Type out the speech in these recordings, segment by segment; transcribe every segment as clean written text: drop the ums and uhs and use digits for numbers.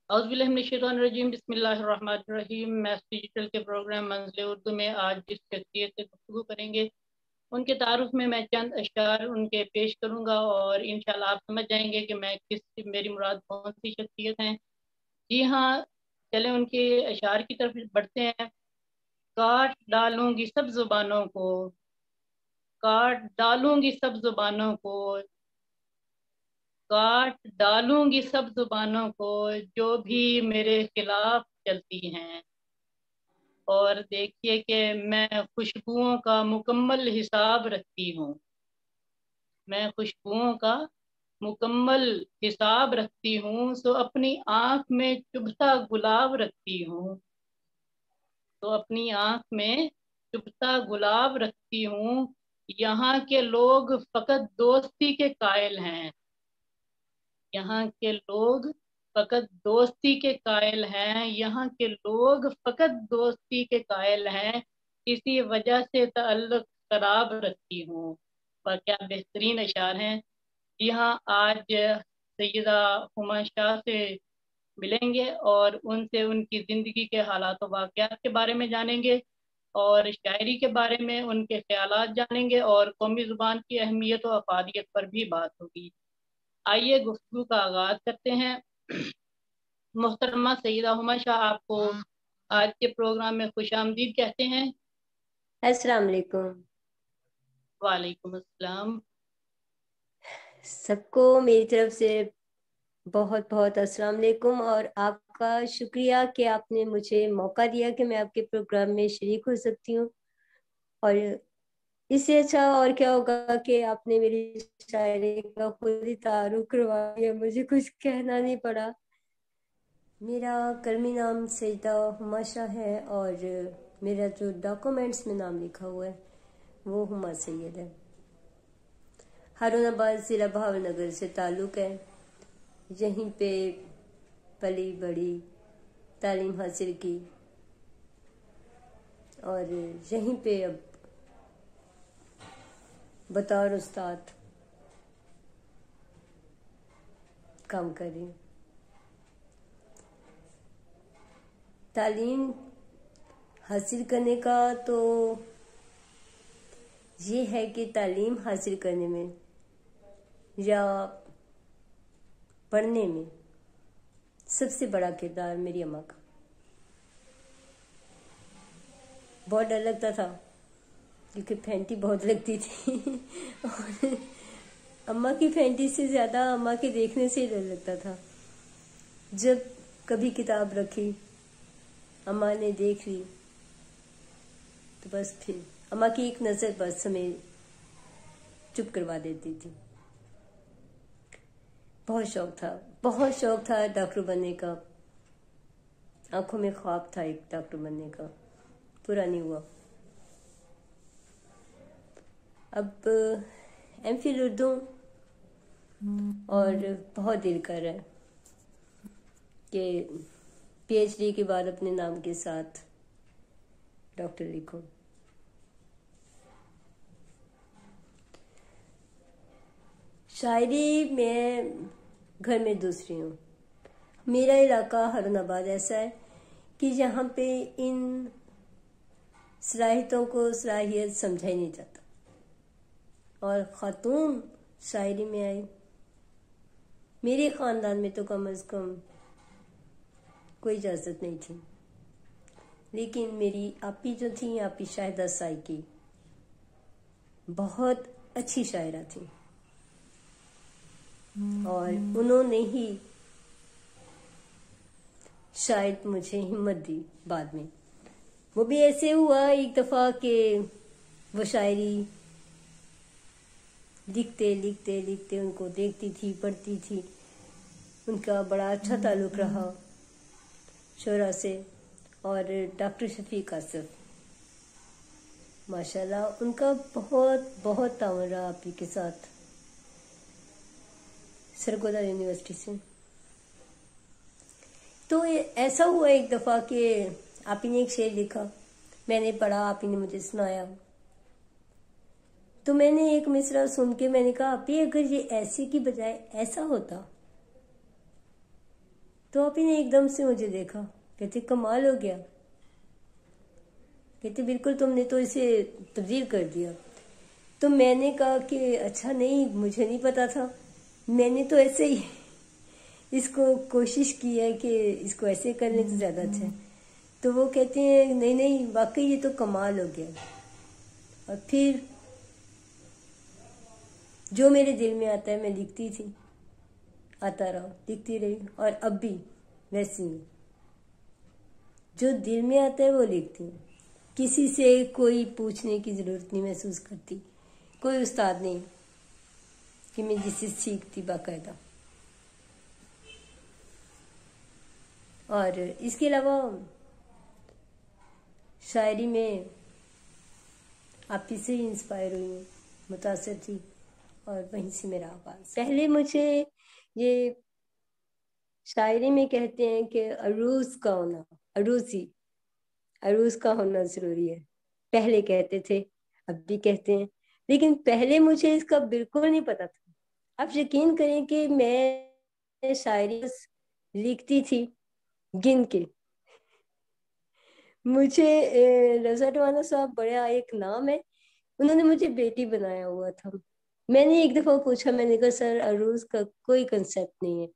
औज़ुबिल्लाहिमिनश्शैतानिर्रजीम बिस्मिल्लाहिर्रहमानिर्रहीम। Maths digital के programme मंज़िल उर्दू में आज जिस शख्सियत से गुफ्तगू करेंगे उनके तारुफ में मैं चंद अशआर उनके पेश करूँगा और इंशाल्लाह आप समझ जाएंगे कि मेरी मुराद कौन सी शख्सियत हैं। जी हाँ, चलें उनके अशआर की तरफ बढ़ते हैं। काट डालूंगी सब जुबानों को, काट डालूंगी सब जुबानों को, काट डालूंगी सब जुबानों को जो भी मेरे खिलाफ चलती हैं। और देखिए कि मैं खुशबुओं का मुकम्मल हिसाब रखती हूँ, मैं खुशबुओं का मुकम्मल हिसाब रखती हूँ। सो अपनी आँख में चुभता गुलाब रखती हूँ, तो अपनी आँख में चुभता गुलाब रखती हूँ। यहाँ के लोग फकत दोस्ती के कायल हैं, यहाँ के लोग फकत दोस्ती के कायल हैं, यहाँ के लोग फकत दोस्ती के कायल हैं। इसी वजह से ताल्लुक खराब रखती हूँ। पर क्या बेहतरीन अशार हैं। जी हाँ, आज सैयदा हुमा शाह से मिलेंगे और उनसे उनकी ज़िंदगी के हालात व वाक़यात के बारे में जानेंगे और शायरी के बारे में उनके ख़यालात जानेंगे और कौमी ज़ुबान की अहमियत व अफादियत पर भी बात होगी। आइए गुफ्तगू का आगाज़ करते हैं। मोहतरमा सईदा हुमा शाह, आपको आज के प्रोग्राम में खुशामदीद कहते हैं। अस्सलाम वालेकुम। वालेकुम अस्सलाम। सबको मेरी तरफ से बहुत बहुत अस्सलाम वालेकुम और आपका शुक्रिया कि आपने मुझे मौका दिया कि मैं आपके प्रोग्राम में शरीक हो सकती हूँ। और इससे अच्छा और क्या होगा कि आपने मेरी शायरी का खुद ही तारुफ करवा दिया, मुझे कुछ कहना नहीं पड़ा। मेरा कर्मी नाम सईदा हुमा शाह है और मेरा जो डॉक्यूमेंट्स में नाम लिखा हुआ है वो हुमा सैयद है। हारूनाबाद ज़िला भावनगर से ताल्लुक़ है। यहीं पे पली बड़ी, तालीम हासिल की और यहीं पे अब बतौर उस्ताद काम कर रही हूँ। तालीम हासिल करने का तो ये है कि तालीम हासिल करने में या पढ़ने में सबसे बड़ा किरदार मेरी अम्मा का। बहुत डर लगता था क्योंकि फैंटी बहुत लगती थी और अम्मा की फैंटी से ज़्यादा अम्मा के देखने से ही डर लगता था। जब कभी किताब रखी, अम्मा ने देख ली तो बस फिर अम्मा की एक नज़र बस हमें चुप करवा देती थी। बहुत शौक था डॉक्टर बनने का। आंखों में ख्वाब था एक डॉक्टर बनने का, पूरा नहीं हुआ। अब एमफिल उर्दू और बहुत दिल कर रहा है कि पीएचडी के बाद अपने नाम के साथ डॉक्टर लिखूं। शायरी में घर में दूसरी हूँ। मेरा इलाका हारूनाबाद ऐसा है कि यहाँ पे इन सलाहियतों को सलाहियत समझा ही नहीं जाता। और खातून शायरी में आई, मेरे ख़ानदान में तो कम अज़ कम कोई इजाज़त नहीं थी, लेकिन मेरी आपी जो थी, आपी शाहिदा साइकी, बहुत अच्छी शायरा थी और उन्होंने ही शायद मुझे हिम्मत दी बाद में। वो भी ऐसे हुआ एक दफ़ा कि वो शायरी लिखते लिखते लिखते उनको देखती थी, पढ़ती थी। उनका बड़ा अच्छा ताल्लुक़ रहा शोरा से। और डॉक्टर शफीक आसिफ, माशाल्लाह उनका बहुत बहुत ताउन रहा आप ही के साथ, सरगोदा यूनिवर्सिटी से। तो ऐसा हुआ एक दफ़ा कि आप ही ने एक शेर लिखा, मैंने पढ़ा, आप ही ने मुझे सुनाया। तो मैंने एक मिसरा सुन के मैंने कहा, आप ही अगर ये ऐसे की बजाय ऐसा होता तो आप ही ने एकदम से मुझे देखा, कहते कमाल हो गया, कहते बिल्कुल तुमने तो इसे तब्दील कर दिया। तो मैंने कहा कि अच्छा नहीं, मुझे नहीं पता था, मैंने तो ऐसे ही इसको कोशिश की है कि इसको ऐसे करने तो ज़्यादा अच्छा है। तो वो कहते हैं नहीं नहीं, वाकई ये तो कमाल हो गया। और फिर जो मेरे दिल में आता है मैं लिखती थी, आता रहा, लिखती रही, और अब भी वैसी ही जो दिल में आता है वो लिखती हूँ। किसी से कोई पूछने की ज़रूरत नहीं महसूस करती, कोई उस्ताद नहीं कि मैं जिससे सीखती बाकायदा। और इसके अलावा शायरी में आप ही से ही इंस्पायर हुई हूँ, मुतासर थी, और वहीं से मेरा आगाज। पहले मुझे ये शायरी में कहते हैं कि अरूज का होना, अरूज का होना जरूरी है, पहले कहते थे, अब भी कहते हैं, लेकिन पहले मुझे इसका बिल्कुल नहीं पता था। आप यकीन करें कि मैं शायरी लिखती थी गिन के। मुझे रज़ा टवाना साहब बड़ा एक नाम है, उन्होंने मुझे बेटी बनाया हुआ था। मैंने एक दफा पूछा, मैंने कहा सर अरूज का कोई कंसेप्ट नहीं है,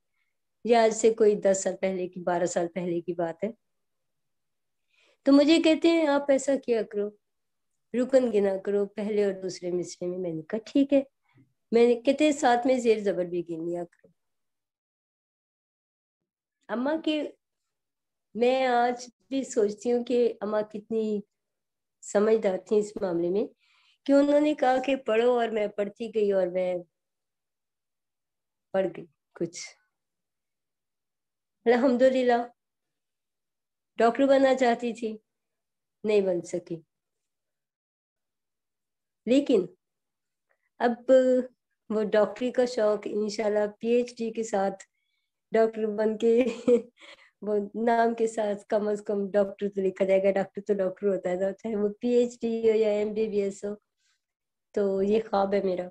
ये आज से कोई 10 साल पहले की 12 साल पहले की बात है। तो मुझे कहते हैं आप ऐसा किया करो, रुकन गिना करो पहले और दूसरे मिसरे में। मैंने कहा ठीक है। मैंने कहते हैं साथ में जेर जबर भी गिन लिया करो। अम्मा की, मैं आज भी सोचती हूँ कि अम्मा कितनी समझदार थी इस मामले में, कि उन्होंने कहा कि पढ़ो, और मैं पढ़ती गई और मैं पढ़ गई कुछ। अल्हम्दुलिल्लाह, डॉक्टर बनना चाहती थी, नहीं बन सकी, लेकिन अब वो डॉक्टरी का शौक इंशाल्लाह पीएचडी के साथ डॉक्टर बन के वो नाम के साथ कम से कम डॉक्टर तो लिखा जाएगा, डॉक्टर तो डॉक्टर होता है ना, चाहे वो पीएचडी हो या एमबीबीएस हो। तो ये ख्वाब है मेरा।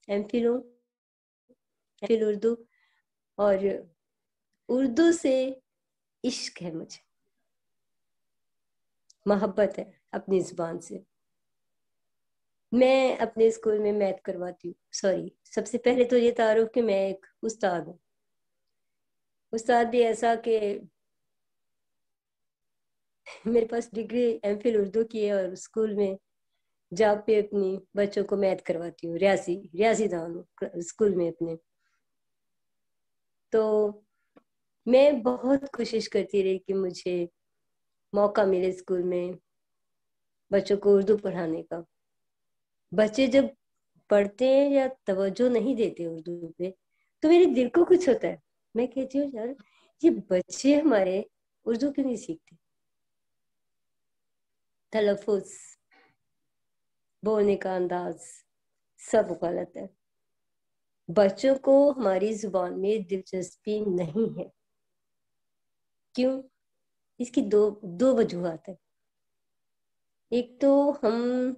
एमफिल हूँ, एमफिल उर्दू, और उर्दू से इश्क है मुझे, मोहब्बत है अपनी जुबान से। मैं अपने स्कूल में मैथ करवाती हूँ, सॉरी, सबसे पहले तो ये तारुफ कि मैं एक उस्ताद हूँ। उस्ताद भी ऐसा कि मेरे पास डिग्री एमफिल उर्दू की है, और स्कूल में जहाँ पे अपनी बच्चों को मैथ करवाती हूँ, रियासी दान हूँ स्कूल में अपने। तो मैं बहुत कोशिश करती रही कि मुझे मौका मिले स्कूल में बच्चों को उर्दू पढ़ाने का। बच्चे जब पढ़ते हैं या तवज्जो नहीं देते उर्दू पे, तो मेरे दिल को कुछ होता है। मैं कहती हूँ यार, ये बच्चे हमारे उर्दू क्यों नहीं सीखते। तलफ़ुज़, बोलने का अंदाज सब गलत है। बच्चों को हमारी जुबान में दिलचस्पी नहीं है। क्यों? इसकी दो वजूहात है। एक तो हम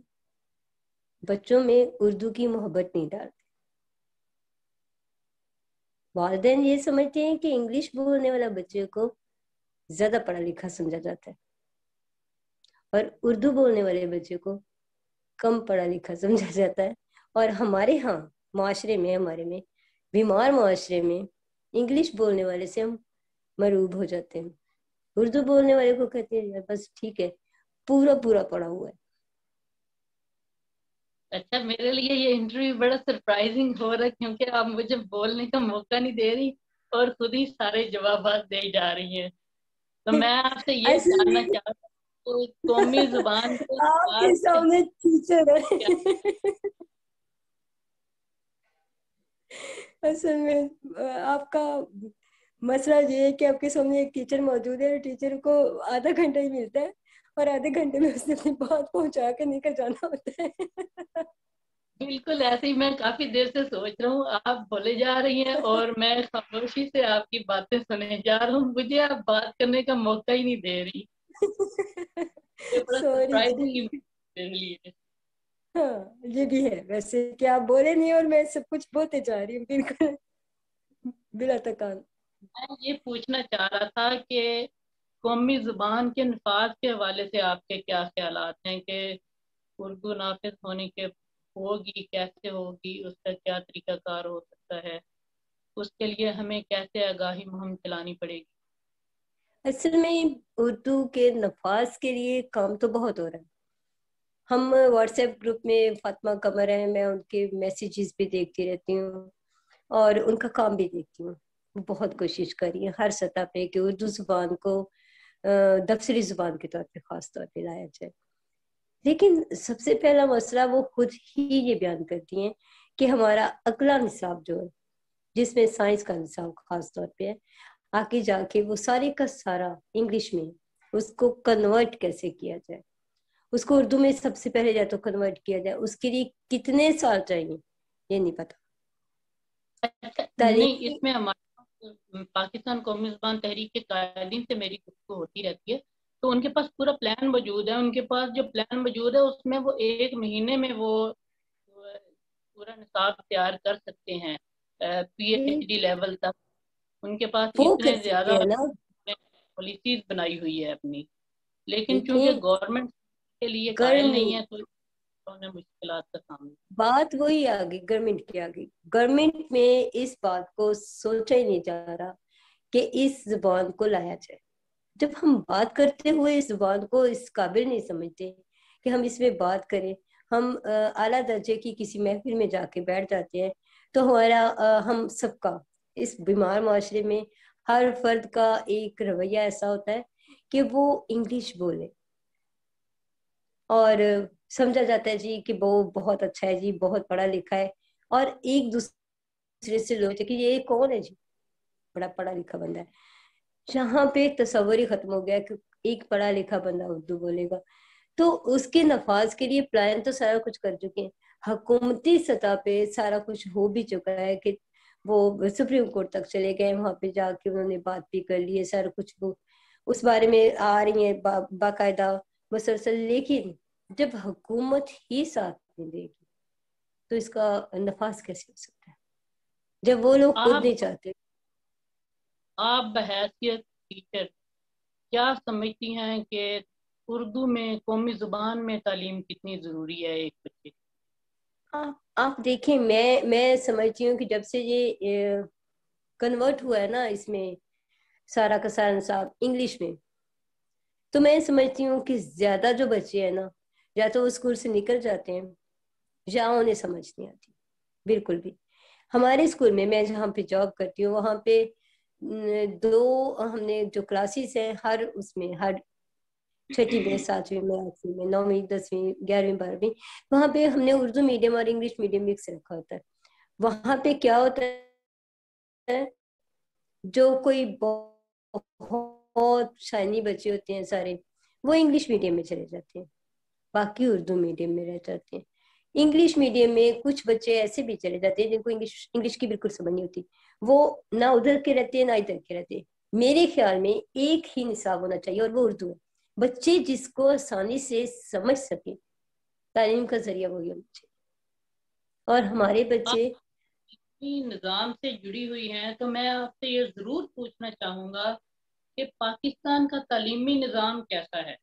बच्चों में उर्दू की मोहब्बत नहीं डालते। वालिदैन ये समझते हैं कि इंग्लिश बोलने वाला बच्चे को ज्यादा पढ़ा लिखा समझा जाता है, और उर्दू बोलने वाले बच्चे को कम पढ़ा लिखा समझा जाता है। और हमारे यहाँ माशरे में, हमारे में बीमार माशरे में इंग्लिश बोलने वाले से हम मरूब हो जाते हैं। उर्दू बोलने वाले को कहते हैं यार बस ठीक है, पूरा पूरा पढ़ा हुआ है। अच्छा, मेरे लिए ये इंटरव्यू बड़ा सरप्राइजिंग हो रहा है, क्योंकि आप मुझे बोलने का मौका नहीं दे रही और खुद ही सारे जवाब दे जा रही हैं। तो मैं आपसे ये असल जानना में चाहता हूँ, तो कौमी जुबान के आपके साथ सामने टीचर क्या। है। असल में आपका मसला ये है कि आपके सामने एक टीचर मौजूद है, और टीचर को आधा घंटा ही मिलता है, और आधे घंटे में उसने अपनी बात पहुंचा के निकल जाना होता है। बिल्कुल ऐसे ही मैं काफी देर से सोच रहा हूँ, आप बोले जा रही हैं और मैं खामोशी से आपकी बातें सुने जा रहा हूँ, मुझे आप बात करने का मौका ही नहीं दे रही। ये बड़ा सॉरी सरप्राइजिंग जी। मेरे लिए। हाँ, ये भी है वैसे कि आप बोले नहीं और मैं सब कुछ बोलते जा रही हूँ बिल्कुल बिला थकान। मैं ये पूछना चाह रहा था कि कौमी जुबान के नफाज के हवाले से आपके क्या ख्यालात हैं कि उर्दू नाफिज होने के होगी, कैसे होगी, उसका क्या तरीकाकार हो सकता है, उसके लिए हमें कैसे आगाही मुहिम चलानी पड़ेगी? असल में उर्दू के नफाज के लिए काम तो बहुत हो रहा है। हम व्हाट्सएप ग्रुप में फातिमा कमर हैं, मैं उनके मैसेजेस भी देखती रहती हूँ और उनका काम भी देखती हूँ। वो बहुत कोशिश करी है हर सतह पे कि उर्दू जुबान को दफ्तरी जुबान के तौर पे खास तौर पे लाया जाए। लेकिन सबसे पहला मसला वो खुद ही ये बयान करती हैं कि हमारा अगला निसाब जो है, जिसमें साइंस का निसाब खास तौर पे है, आगे जाके वो सारे का सारा इंग्लिश में है। उसको कन्वर्ट कैसे किया जाए, उसको उर्दू में सबसे पहले या तो कन्वर्ट किया जाए, उसके लिए कितने साल चाहिए ये नहीं पता। अच्छा, नहीं, तालीमी इसमें हमारे पाकिस्तान कौमी ज़ुबान तहरीक के कायदीन से मेरी गुफ्तगू होती रहती है, तो उनके पास पूरा प्लान मौजूद है। उनके पास जो प्लान मौजूद है उसमें वो 1 महीने में वो पूरा निसाब तैयार कर सकते हैं, पीएचडी लेवल तक। उनके पास वो कर इतने सकते ज्यादा हैं ना। पॉलिसीज बनाई हुई है अपनी, लेकिन चूंकि देखें, गवर्नमेंट के लिए कायल नहीं है गवर्नमेंट, तो उन्हें मुश्किलात का सामना। बात वही आ गई गवर्नमेंट की आ गई। गवर्नमेंट में इस बात को सोचा ही नहीं जा रहा कि इस जुबान को लाया जाए। जब हम बात करते हुए इस जुबान को इस काबिल नहीं समझते कि हम इसमें बात करें, हम आला दर्जे की किसी महफिल में जाके बैठ जाते हैं, तो हमारा हम सबका इस बीमार माशरे में हर फर्द का एक रवैया ऐसा होता है कि वो इंग्लिश बोले और समझा जाता है जी कि वो बहुत अच्छा है जी, बहुत पढ़ा लिखा है। और एक दूसरे से लोग कि ये कौन है जी, बड़ा पढ़ा लिखा बंदा है। जहाँ पे तस्वर ही खत्म हो गया कि एक पढ़ा लिखा बंदा उर्दू बोलेगा। तो उसके नफाज के लिए प्लान तो सारा कुछ कर चुके हैं, हुकूमती सतह पे सारा कुछ हो भी चुका है कि वो सुप्रीम कोर्ट तक चले गए, वहां पे जाके उन्होंने बात भी कर ली है, सारा कुछ वो उस बारे में आ रही है बाकायदा मुसलसल। लेकिन जब हुकूमत ही साथ नहीं देगी तो इसका नफाज कैसे हो सकता है, जब वो लोग खुद आप नहीं चाहते। आप बहैसियत टीचर क्या समझती हैं कि उर्दू में, कौमी जुबान में तालीम कितनी जरूरी है एक बच्चे की? आप देखें, मैं समझती हूँ कि जब से ये कन्वर्ट हुआ है ना इसमें, सारा का सारा निसाब इंग्लिश में, तो मैं समझती हूँ कि ज्यादा जो बच्चे हैं ना, या तो वो स्कूल से निकल जाते हैं या उन्हें समझ नहीं आती बिल्कुल भी। हमारे स्कूल में, मैं जहाँ पे जॉब करती हूँ वहाँ पे दो हमने जो क्लासेस हैं, हर उसमें हर छठी में, सातवीं में, आठवीं में, नौवीं, 10वीं, 11वीं, 12वीं, वहाँ पे हमने उर्दू मीडियम और इंग्लिश मीडियम मिक्स रखा होता है। वहाँ पे क्या होता है, जो कोई बहुत शाइनी बच्चे होते हैं सारे, वो इंग्लिश मीडियम में चले जाते हैं, बाकी उर्दू मीडियम में रह जाते हैं। इंग्लिश मीडियम में कुछ बच्चे ऐसे भी चले जाते हैं जिनको इंग्लिश इंग्लिश की बिल्कुल समझ नहीं होती, वो ना उधर के रहते हैं ना इधर के रहते हैं। मेरे ख्याल में एक ही निसाब होना चाहिए और वो उर्दू है। बच्चे जिसको आसानी से समझ सके, तालीम का जरिया वही होना चाहिए। और हमारे आप बच्चे, इसी निज़ाम से जुड़ी हुई हैं तो मैं आपसे ये जरूर पूछना चाहूंगा कि पाकिस्तान का तालीमी निज़ाम कैसा है?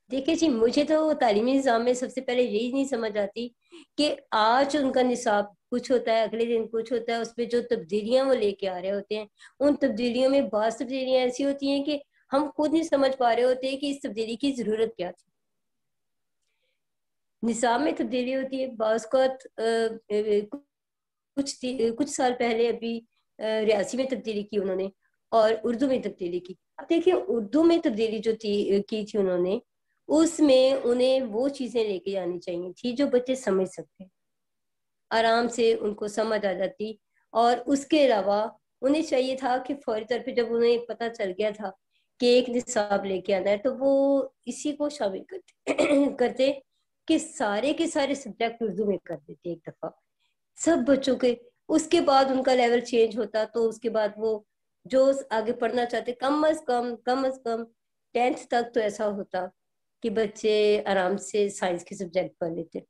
देखिए जी, मुझे तो तालीमी निज़ाम में सबसे पहले यही नहीं समझ आती कि आज उनका निसाब कुछ होता है, अगले दिन कुछ होता है, उसमें जो तब्दीलियां वो लेके आ रहे होते हैं, उन तब्दीलियों में बहुत तब्दीलियां ऐसी होती हैं कि हम खुद नहीं समझ पा रहे होते हैं कि इस तब्दीली की जरूरत क्या थी। निसाब में तब्दीली होती है बाज़ को, कुछ साल पहले अभी रियासी में तब्दीली की उन्होंने और उर्दू में तब्दीली की। अब देखिए, उर्दू में तब्दीली जो की थी उन्होंने, उसमें उन्हें वो चीजें लेके आनी चाहिए थी जो बच्चे समझ सकते हैं, आराम से उनको समझ आ जाती। और उसके अलावा उन्हें चाहिए था कि फौरी तौर पे जब उन्हें पता चल गया था कि एक निसाब लेके आना है, तो वो इसी को शामिल करते करते कि सारे के सारे सब्जेक्ट उर्दू में कर देते एक दफा सब बच्चों के। उसके बाद उनका लेवल चेंज होता, तो उसके बाद वो जो आगे पढ़ना चाहते, कम अज कम 10th तक तो ऐसा होता कि बच्चे आराम से साइंस के सब्जेक्ट पढ़ लेते।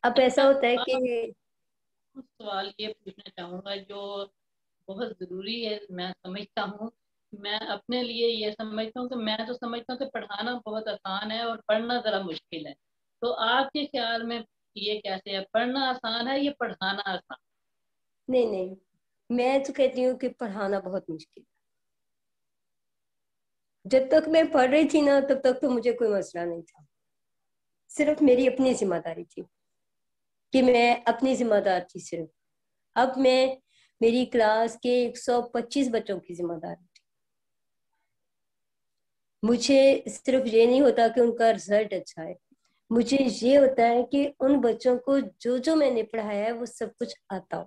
अब ऐसा अच्छा, होता है कि سوال یہ پوچھنا چاہوں گا جو بہت ضروری ہے، میں سمجھتا ہوں، میں اپنے لیے یہ سمجھتا ہوں کہ میں تو سمجھتا ہوں کہ پڑھانا بہت آسان ہے اور پڑھنا ذرا مشکل ہے، تو آپ کے خیال میں یہ کیسے ہے، پڑھنا آسان ہے یا پڑھانا آسان؟ نہیں نہیں، میں تو کہتی ہوں کہ پڑھانا بہت مشکل ہے۔ جب تک میں پڑھ رہی تھی نا تب تک تو مجھے کوئی مسئلہ نہیں تھا، صرف میری اپنی ذمہ داری تھی کہ میں اپنی ذمہ دار تھی صرف۔ اب میں میری کلاس کے 125 بچوں کی ذمہ دار تھی، مجھے صرف یہ نہیں ہوتا کہ ان کا رزلٹ اچھا ہے، مجھے یہ ہوتا ہے کہ ان بچوں کو جو جو میں نے پڑھایا ہے وہ سب کچھ آتا ہو،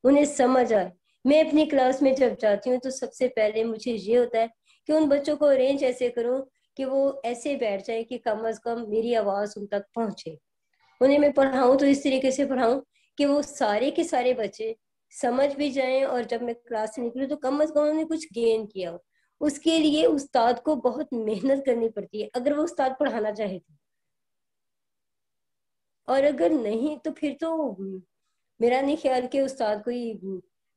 انہیں سمجھ آئے۔ میں اپنی کلاس میں جب جاتی ہوں تو سب سے پہلے مجھے یہ ہوتا ہے کہ ان بچوں کو ارینج ایسے کروں کہ وہ ایسے بیٹھ جائیں کہ کم از کم میری آواز ان تک پہنچے۔ انہیں میں پڑھاؤں تو اس طریقے سے پڑھاؤں کہ وہ سارے کے سارے بچے سمجھ بھی جائیں، اور جب میں کلاس سے نکلوں تو کم از کم انہوں نے کچھ گین کیا ہو۔ اس کے لیے استاد کو بہت محنت کرنی پڑتی ہے اگر وہ استاد پڑھانا چاہے تو، اور اگر نہیں تو پھر تو میرا نہیں خیال کہ استاد کوئی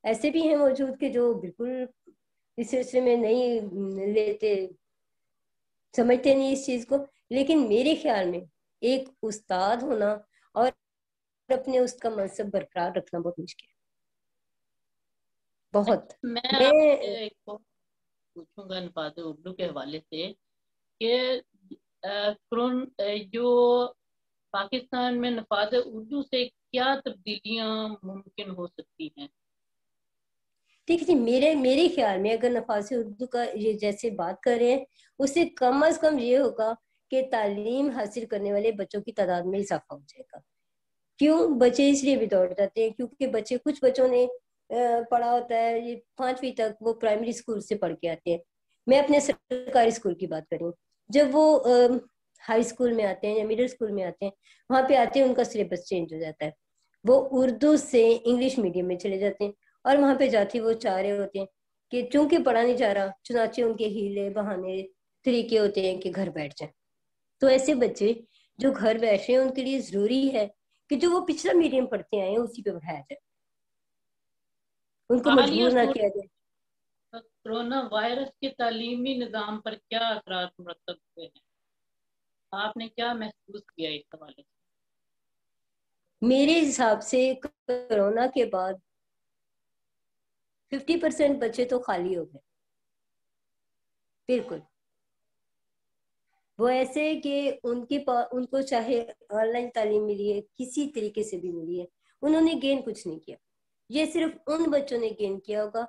ایسے بھی ہیں موجود کہ جو بالکل اس سلسلے میں نہیں لیتے، سمجھتے نہیں اس چیز کو۔ لیکن میرے خیال میں ایک استاد ہونا اور اپنے اس کا منصب برقرار رکھنا بہت مشکل ہے، بہت۔ میں آپ سے میں ایک کو پوچھوں گا نفاذ اردو کے حوالے سے کہ جو پاکستان میں نفاذ اردو سے کیا تبدیلیاں ممکن ہو سکتی ہیں؟ دیکھیے میرے خیال میں اگر نفاذ اردو کا یہ جیسے بات کر رہے ہیں، اس سے کم از کم یہ ہوگا کہ تعلیم حاصل کرنے والے بچوں کی تعداد میں اضافہ ہو جائے گا۔ کیوں؟ بچے اس لیے بھی دوڑ جاتے ہیں کیونکہ بچے کچھ بچوں نے پڑھا ہوتا ہے یہ 5ویں تک، وہ پرائمری اسکول سے پڑھ کے آتے ہیں۔ میں اپنے سرکاری اسکول کی بات کروں، جب وہ ہائی اسکول میں آتے ہیں یا مڈل اسکول میں آتے ہیں، وہاں پہ آتے ہیں ان کا سلیبس چینج ہو جاتا ہے، وہ اردو سے انگلش میڈیم میں چلے جاتے ہیں، اور وہاں پہ جاتی وہ چاہ رہے ہوتے ہیں کہ چونکہ پڑھا نہیں جا رہا، چنانچہ ان کے ہیلے بہانے طریقے ہوتے ہیں کہ گھر بیٹھ جائیں۔ تو ایسے بچے جو گھر بیٹھے ہیں ان کے لیے ضروری ہے کہ جو وہ پچھلا میڈیم پڑھتے آئے ہیں اسی پہ بٹھایا جائے، ان کو حالیہ مجبور نہ صورت کیا جائے۔ کورونا وائرس کے تعلیمی نظام پر کیا اثرات مرتب ہوئے ہیں؟ آپ نے کیا محسوس کیا اس حوالے سے؟ میرے حساب سے کورونا کے بعد 50% بچے تو خالی ہو گئے، بالکل۔ وہ ایسے کہ ان کو چاہے آن لائن تعلیم ملی ہے، کسی طریقے سے بھی ملی ہے، انہوں نے گین کچھ نہیں کیا۔ یہ صرف ان بچوں نے گین کیا ہوگا،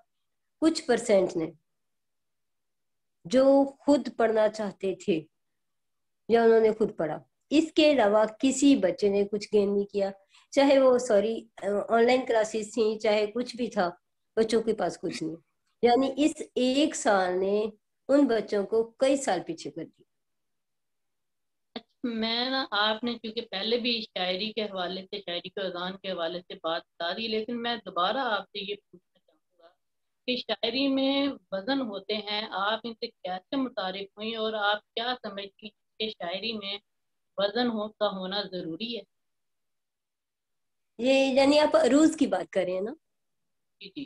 کچھ پرسنٹ نے، جو خود پڑھنا چاہتے تھے یا انہوں نے خود پڑھا۔ اس کے علاوہ کسی بچے نے کچھ گین نہیں کیا، چاہے وہ آن لائن کلاسز تھیں، چاہے کچھ بھی تھا، بچوں کے پاس کچھ نہیں۔ یعنی اس ایک سال نے ان بچوں کو کئی سال پیچھے کر دیا۔ میں نا، آپ نے چونکہ پہلے بھی شاعری کے حوالے سے، شاعری کے اذان کے حوالے سے بات بتا دی، لیکن میں دوبارہ آپ سے یہ پوچھنا چاہوں گا کہ شاعری میں وزن ہوتے ہیں، آپ ان سے کیسے متعارف ہوئی اور آپ کیا سمجھتی ہیں کہ شاعری میں وزن کا ہونا ضروری ہے؟ یہ یعنی آپ عروض کی بات کر رہے ہیں نا؟ جی جی۔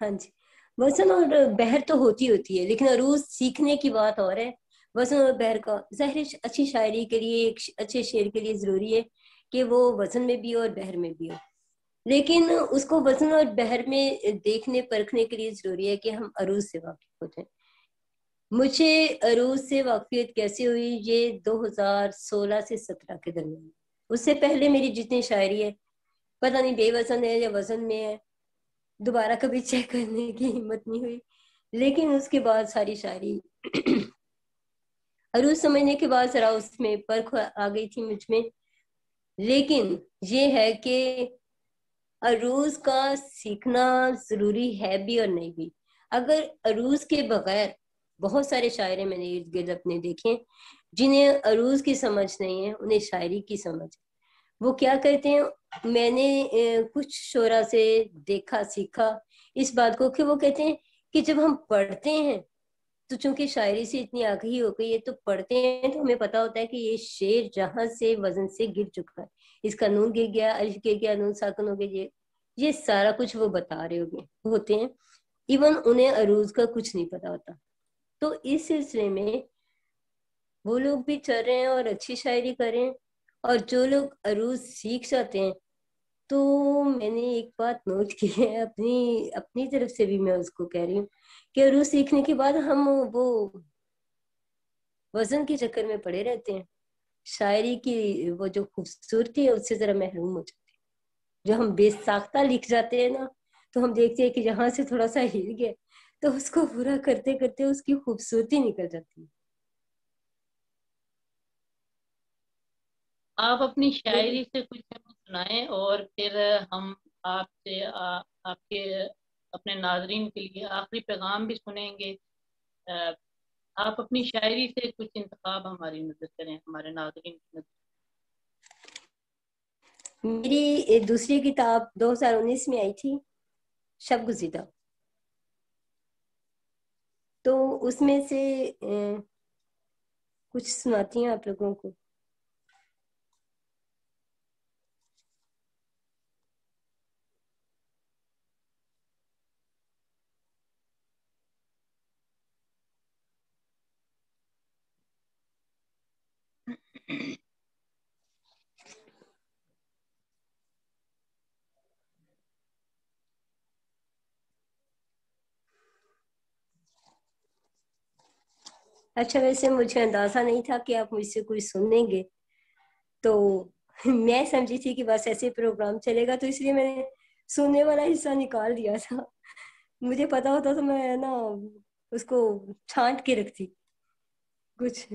ہاں جی، وزن اور بحر تو ہوتی ہے، لیکن عروض سیکھنے کی بات اور ہے۔ وزن اور بحر کا ظاہر اچھی شاعری کے لیے، ایک اچھے شعر کے لیے ضروری ہے کہ وہ وزن میں بھی ہو اور بحر میں بھی ہو، لیکن اس کو وزن اور بحر میں دیکھنے پرکھنے کے لیے ضروری ہے کہ ہم عروض سے واقف ہوتے ہیں۔ مجھے عروض سے واقفیت کیسے ہوئی؟ یہ 2016 سے 17 کے درمیان۔ اس سے پہلے میری جتنی شاعری ہے پتہ نہیں بے وزن ہے یا وزن میں ہے، دوبارہ کبھی چیک کرنے کی ہمت نہیں ہوئی۔ لیکن اس کے بعد ساری شاعری عروض سمجھنے کے بعد ذرا اس میں پرکھ آ گئی تھی مجھ میں۔ لیکن یہ ہے کہ عروض کا سیکھنا ضروری ہے بھی اور نہیں بھی۔ اگر عروض کے بغیر، بہت سارے شاعر میں نے ارد گرد اپنے دیکھے جنہیں عروض کی سمجھ نہیں ہے، انہیں شاعری کی سمجھ۔ وہ کیا کہتے ہیں، میں نے کچھ شعرا سے دیکھا سیکھا اس بات کو کہ وہ کہتے ہیں کہ جب ہم پڑھتے ہیں تو چونکہ شاعری سے اتنی آگہی ہو گئی ہے، تو پڑھتے ہیں تو ہمیں پتا ہوتا ہے کہ یہ شعر جہاں سے وزن سے گر چکا ہے، اس کا نون گر گیا، الف گر گیا، نون ساکن ہو گیا، یہ سارا کچھ وہ بتا رہے ہوتے ہیں. ایون انہیں عروض کا کچھ نہیں پتا ہوتا. تو اس سلسلے میں وہ لوگ بھی چل رہے ہیں اور اچھی شاعری کر رہے ہیں، اور جو لوگ عروض سیکھ جاتے ہیں تو میں نے ایک بات نوٹ کی ہے، اپنی طرف سے بھی میں اس کو کہہ رہی ہوں کہ عروض سیکھنے کے بعد ہم وہ وزن کے چکر میں پڑے رہتے ہیں، شاعری کی وہ جو خوبصورتی ہے اس سے ذرا محروم ہو جاتے ہیں. جو ہم بے ساختہ لکھ جاتے ہیں نا، تو ہم دیکھتے ہیں کہ جہاں سے تھوڑا سا ہل گیا تو اس کو پورا کرتے کرتے اس کی خوبصورتی نکل جاتی ہے. آپ اپنی شاعری سے کچھ سنائیں اور پھر ہم آپ سے آپ کے اپنے ناظرین کے لیے آخری پیغام بھی سنیں گے. آپ اپنی شاعری سے کچھ انتخاب ہماری نظر کریں، ہمارے ناظرین کی نظر. میری دوسری کتاب 2019 میں آئی تھی، شب گزیدہ، تو اس میں سے کچھ سناتی ہیں آپ لوگوں کو. اچھا، ویسے مجھے اندازہ نہیں تھا کہ آپ مجھ سے کوئی سنیں گے، تو میں سمجھی تھی کہ بس ایسے پروگرام چلے گا، تو اس لیے میں نے سننے والا حصہ نکال دیا تھا. مجھے پتا ہوتا تو میں نا اس کو چھانٹ کے رکھتی کچھ.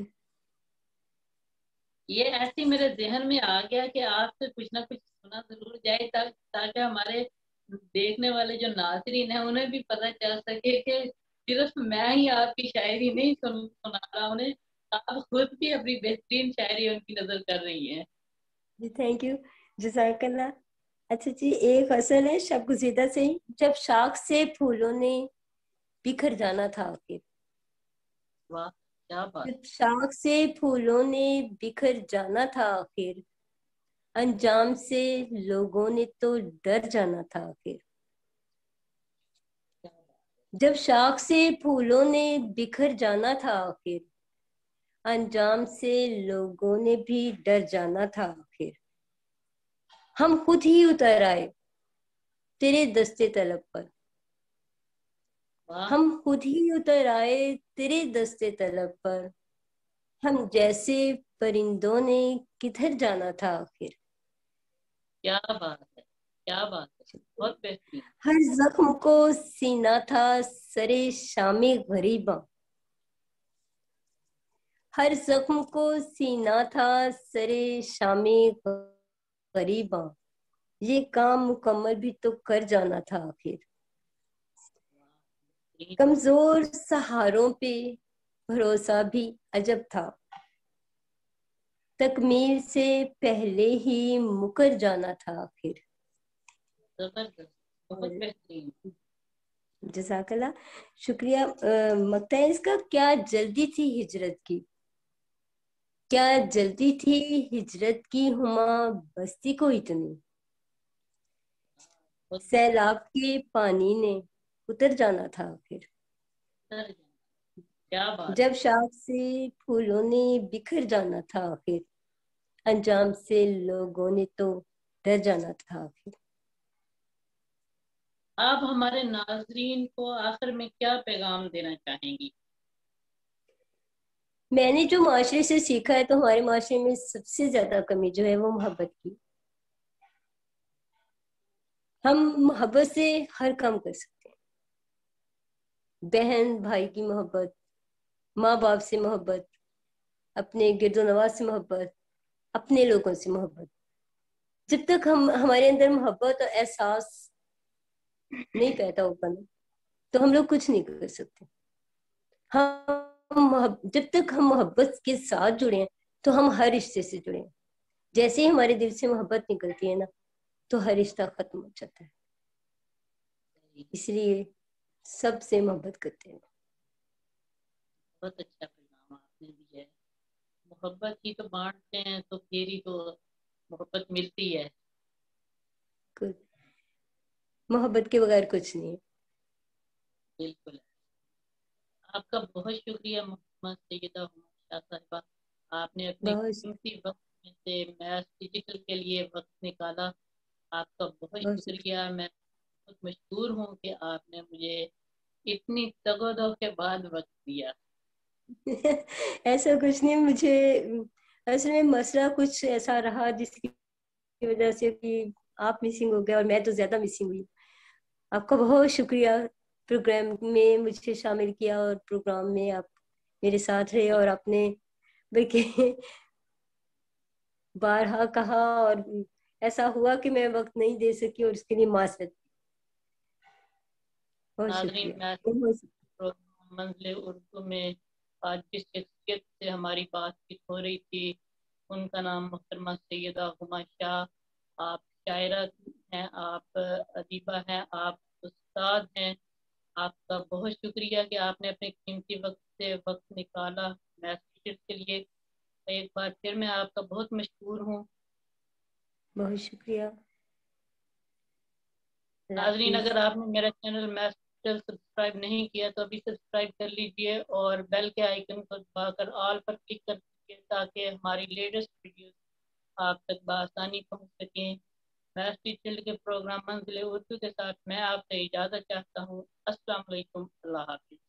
یہ ایسی میرے ذہن میں آ گیا کہ آپ سے کچھ نہ کچھ سنا ضرور جائے تاکہ ہمارے دیکھنے والے جو ناظرین ہیں انہیں بھی پتہ چل سکے کہ صرف میں ہی آپ کی شاعری نہیں سنا رہا، انہیں آپ خود بھی اپنی بہترین شاعری ان کی نظر کر رہی ہیں. جی تھینک یو، جزاک اللہ. اچھا جی، ایک غزل ہے شب گزیدہ سے ہی. جب شاخ سے پھولوں نے بکھر جانا تھا آخر. واہ کیا بات. جب شاخ سے پھولوں نے بکھر جانا تھا آخر، انجام سے لوگوں نے تو ڈر جانا تھا آخر. جب شاخ سے پھولوں نے بکھر جانا تھا آخر، انجام سے لوگوں نے بھی ڈر جانا تھا آخر. ہم خود ہی اتر آئے تیرے دستے طلب پر، ہم خود ہی اتر آئے تیرے دستے طلب پر، ہم جیسے پرندوں نے کدھر جانا تھا آخر. کیا بات ہے، کیا بات ہے، بہت بہترین. ہر زخم کو سینا تھا سرے شام غریباں، ہر زخم کو سینا تھا سرے شام غریباں، یہ کام مکمل بھی تو کر جانا تھا آخر. کمزور سہاروں پہ بھروسہ بھی عجب تھا، تکمیل سے پہلے ہی مکر جانا تھا آخر. زبردست، بہت بہترین. جزاک اللہ، شکریہ. مقطع اس کا، کیا جلدی تھی ہجرت کی، کیا جلدی تھی ہجرت کی ہما بستی کو اتنی، سیلاب کے پانی نے اتر جانا تھا آخر. کیا بات. جب شاخ سے پھولوں نے بکھر جانا تھا آخر، انجام سے لوگوں نے تو ڈر جانا تھا آخر. آپ ہمارے ناظرین کو آخر میں کیا پیغام دینا چاہیں گی؟ میں نے جو معاشرے سے سیکھا ہے تو ہمارے معاشرے میں سب سے زیادہ کمی جو ہے وہ محبت کی. ہم محبت سے ہر کام کر سکتے ہیں. بہن بھائی کی محبت، ماں باپ سے محبت، اپنے گرد و نواز سے محبت، اپنے لوگوں سے محبت. جب تک ہمارے اندر محبت اور احساس نہیں پیدا ہوگا تو ہم لوگ کچھ نہیں کر سکتے. جب تک ہم محبت کے ساتھ جڑے ہیں تو ہم ہر رشتے سے جڑے ہیں. جیسے ہی ہمارے دل سے محبت نکلتی ہے نا تو ہر رشتہ ختم ہو جاتا ہے. اس لیے سب سے محبت کرتے ہیں. بہت اچھا پیغام آپ نے دیا ہے. محبت ہی تو بانٹتے ہیں تو پھر ہی تو मोहब्बत मिलती है। कुछ मोहब्बत के बगैर कुछ नहीं। बिल्कुल। आपका बहुत शुक्रिया मोहम्मद सैयदा हुमा शाह साहिबा, आपने अपने बहुत कीमती वक्त में से मैथ फिजिकल के लिए वक्त निकाला। आपका बहुत बहुत शुक्रिया। मैं बहुत मशहूर हूँ कि आपने मुझे इतनी तगोदो के बाद वक्त दिया। ऐसा कुछ नहीं, मुझे असल में मसला कुछ ऐसा रहा जिसकी वजह से कि आप मिसिंग हो गए और मैं तो ज्यादा मिसिंग हुई। आपका बहुत शुक्रिया, प्रोग्राम में मुझे शामिल किया और प्रोग्राम में आप मेरे साथ रहे और आपने बल्कि बारहा कहा और ऐसा हुआ कि मैं वक्त नहीं दे सकी और उसके लिए माजरत। बहुत नाज़रीन, शुक्रिया, मैं बहुत प्रोग्राम मंज़िल उर्दू में आज जिस शख्सियत से हमारी बातचीत हो रही थी, उनका नाम मोहतरमा सैयदा हुमा शाह। आप शायरा हैं, आप अदीबा हैं, आप उस्ताद हैं। आपका बहुत शुक्रिया कि आपने अपने कीमती वक्त से वक्त निकाला मैसेज के लिए। एक बार फिर मैं आपका बहुत मशहूर हूँ। बहुत शुक्रिया। अल्लाह नाजरीन, हाफिज। अगर आपने मेरा चैनल मैसेज सब्सक्राइब नहीं किया तो अभी सब्सक्राइब कर लीजिए और बेल के आइकन को दबाकर ऑल पर क्लिक कर दीजिए ताकि हमारी लेटेस्ट वीडियोस आप तक बआसानी पहुंच सकें। मैं फील्ड के प्रोग्राम मंजिल उर्दू के साथ मैं आपसे इजाज़त चाहता हूँ। अस्सलाम वालेकुम, अल्लाह हाफिज।